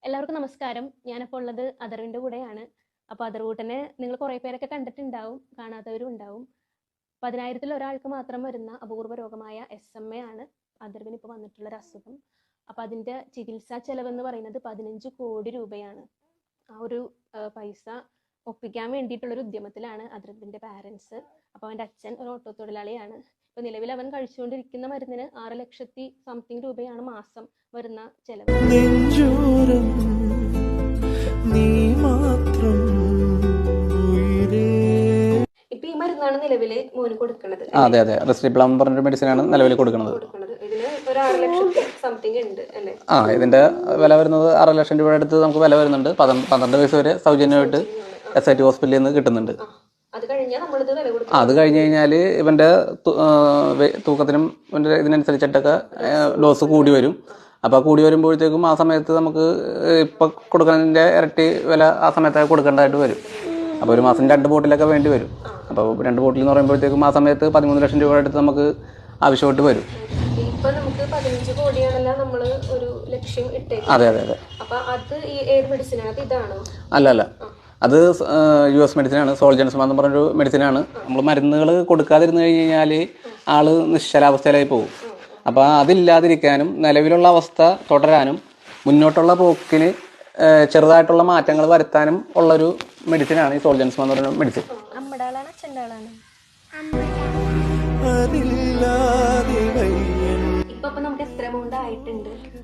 എല്ലാവർക്കും നമസ്കാരം. ഞാനിപ്പോൾ ഉള്ളത് അഥർവിൻ്റെ കൂടെയാണ്. അപ്പോൾ അഥർവൂട്ടനെ നിങ്ങൾ കുറേ പേരൊക്കെ കണ്ടിട്ടുണ്ടാവും, കാണാത്തവരും ഉണ്ടാവും. 10,000-ൽ ഒരാൾക്ക് മാത്രം വരുന്ന അപൂർവ രോഗമായ SMA ആണ് അഥർവിന് ഇപ്പോൾ വന്നിട്ടുള്ളൊരു അസുഖം. അപ്പോൾ അതിൻ്റെ ചികിത്സാ ചെലവെന്ന് പറയുന്നത് 15 കോടി രൂപയാണ്. ആ ഒരു പൈസ ഒപ്പിക്കാൻ വേണ്ടിയിട്ടുള്ളൊരു ഉദ്യമത്തിലാണ് അഥർവിൻ്റെ പാരൻസ്. അപ്പോൾ അവൻ്റെ അച്ഛൻ ഒരു ഓട്ടോ തൊഴിലാളിയാണ്. ഇപ്പോൾ നിലവിൽ അവൻ കഴിച്ചുകൊണ്ടിരിക്കുന്ന മരുന്നിന് 6 ലക്ഷത്തി സംതിങ് രൂപയാണ് മാസം വരുന്ന ചെലവ്. ഇപ്പൊ ഈ മരുന്നാണ് നിലവില് മോന് കൊടുക്കുന്നത്. അതെ അതെ, റെസ്റ്റിപ്ലം പറഞ്ഞൊരു മെഡിസിൻ ആണ് നിലവിൽ കൊടുക്കുന്നത്. ഇതിന് ഒരു 6 ലക്ഷത്തി സംതിങ് ഉണ്ട് അല്ലേ? ഇതിന്റെ വില വരുന്നത് 6 ലക്ഷം രൂപയുടെ അടുത്ത് നമുക്ക് വില വരുന്നുണ്ട്. 12 വയസ്സ് വരെ സൗജന്യമായിട്ട് SIT ഹോസ്പിറ്റലിൽ നിന്ന് കിട്ടുന്നുണ്ട്. അത് കഴിഞ്ഞ് കഴിഞ്ഞാൽ ഇവന്റെ തൂക്കത്തിനും ഇവന്റെ ഇതിനനുസരിച്ചിട്ടൊക്കെ ഡോസ് കൂടി വരും. അപ്പോൾ കൂടി വരുമ്പോഴത്തേക്കും ആ സമയത്ത് നമുക്ക് ഇപ്പം കൊടുക്കുന്നതിൻ്റെ ഇരട്ടി വില ആ സമയത്ത് കൊടുക്കേണ്ടതായിട്ട് വരും. അപ്പോൾ ഒരു മാസം 2 ബോട്ടിലൊക്കെ വേണ്ടി വരും. അപ്പോൾ 2 ബോട്ടിൽ എന്ന് പറയുമ്പോഴത്തേക്കും ആ സമയത്ത് 13 ലക്ഷം രൂപയുടെ അടുത്ത് നമുക്ക് ആവശ്യമായിട്ട് വരും. അതെ അതെ അതെ. അല്ല, അത് US മെഡിസിനാണ്. സോൾജൻസ്മാൻ എന്ന് പറഞ്ഞൊരു മെഡിസിനാണ്. നമ്മൾ മരുന്നുകൾ കൊടുക്കാതിരുന്നു കഴിഞ്ഞാൽ ആള് നിശ്ചലാവസ്ഥയിലായി പോകും. അപ്പോൾ അതില്ലാതിരിക്കാനും നിലവിലുള്ള അവസ്ഥ തുടരാനും മുന്നോട്ടുള്ള പോക്കിന് ചെറുതായിട്ടുള്ള മാറ്റങ്ങൾ വരുത്താനും ഉള്ളൊരു മെഡിസിനാണ് ഈ സോൾജൻസ്മാൻ എന്ന് പറയുന്ന മെഡിസിൻ.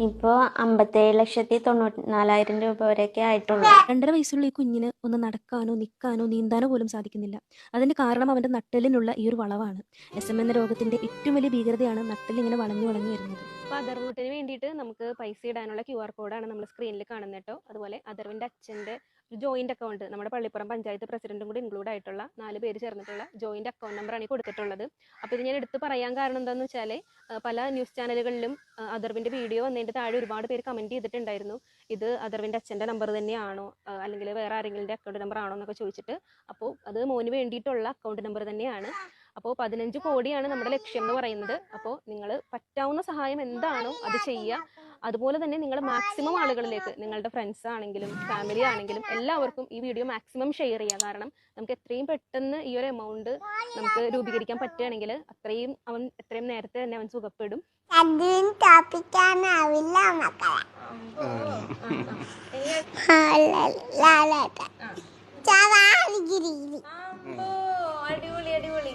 ഇപ്പോൾ 57,94,000 രൂപ വരെയൊക്കെ ആയിട്ടുള്ളൂ. 2.5 വയസ്സുള്ള ഈ കുഞ്ഞിന് ഒന്ന് നടക്കാനോ നിൽക്കാനോ നീന്താനോ പോലും സാധിക്കുന്നില്ല. അതിന്റെ കാരണം അവന്റെ നട്ടെല്ലിനുള്ള ഈ ഒരു വളവാണ്. SMA എന്ന രോഗത്തിന്റെ ഏറ്റവും വലിയ ഭീകരതയാണ് നട്ടെല്ലിങ്ങനെ വളഞ്ഞു വരുന്നത്. അപ്പോൾ അഥർവൂട്ടിന് വേണ്ടിയിട്ട് നമുക്ക് പൈസ ഇടാനുള്ള QR കോഡാണ് നമ്മൾ സ്ക്രീനിൽ കാണുന്നത് കേട്ടോ. അതുപോലെ അഥർവിൻ്റെ അച്ഛൻ്റെ ഒരു ജോയിന്റ് അക്കൗണ്ട്, നമ്മുടെ പള്ളിപ്പുറം പഞ്ചായത്ത് പ്രസിഡന്റും കൂടി ഇൻക്ലൂഡ് ആയിട്ടുള്ള 4 പേര് ചേർന്നിട്ടുള്ള ജോയിന്റ് അക്കൗണ്ട് നമ്പറാണ് ഈ കൊടുത്തിട്ടുള്ളത്. അപ്പോൾ ഇത് ഞാൻ എടുത്ത് പറയാൻ കാരണം എന്താണെന്ന് വെച്ചാൽ പല ന്യൂസ് ചാനലുകളിലും അഥർവിൻ്റെ വീഡിയോ വന്നതിൻ്റെ താഴെ ഒരുപാട് പേര് കമൻറ്റ് ചെയ്തിട്ടുണ്ടായിരുന്നു, ഇത് അഥർവിൻ്റെ അച്ഛൻ്റെ നമ്പർ തന്നെയാണോ അല്ലെങ്കിൽ വേറെ ആരെങ്കിലും അക്കൗണ്ട് നമ്പർ ആണോ എന്നൊക്കെ ചോദിച്ചിട്ട്. അപ്പോൾ അത് മോന് വേണ്ടിയിട്ടുള്ള അക്കൗണ്ട് നമ്പർ തന്നെയാണ്. അപ്പോൾ 15 കോടിയാണ് നമ്മുടെ ലക്ഷ്യം എന്ന് പറയുന്നത്. അപ്പോൾ നിങ്ങൾ പറ്റാവുന്ന സഹായം എന്താണോ അത് ചെയ്യുക. അതുപോലെ തന്നെ നിങ്ങൾ മാക്സിമം ആളുകളിലേക്ക്, നിങ്ങളുടെ ഫ്രണ്ട്സ് ആണെങ്കിലും ഫാമിലി ആണെങ്കിലും എല്ലാവർക്കും ഈ വീഡിയോ മാക്സിമം ഷെയർ ചെയ്യുക. കാരണം നമുക്ക് എത്രയും പെട്ടെന്ന് ഈ ഒരു എമൗണ്ട് നമുക്ക് രൂപീകരിക്കാൻ പറ്റുകയാണെങ്കിൽ എത്രയും നേരത്തെ തന്നെ അവൻ സുഖപ്പെടും. അടിപൊളി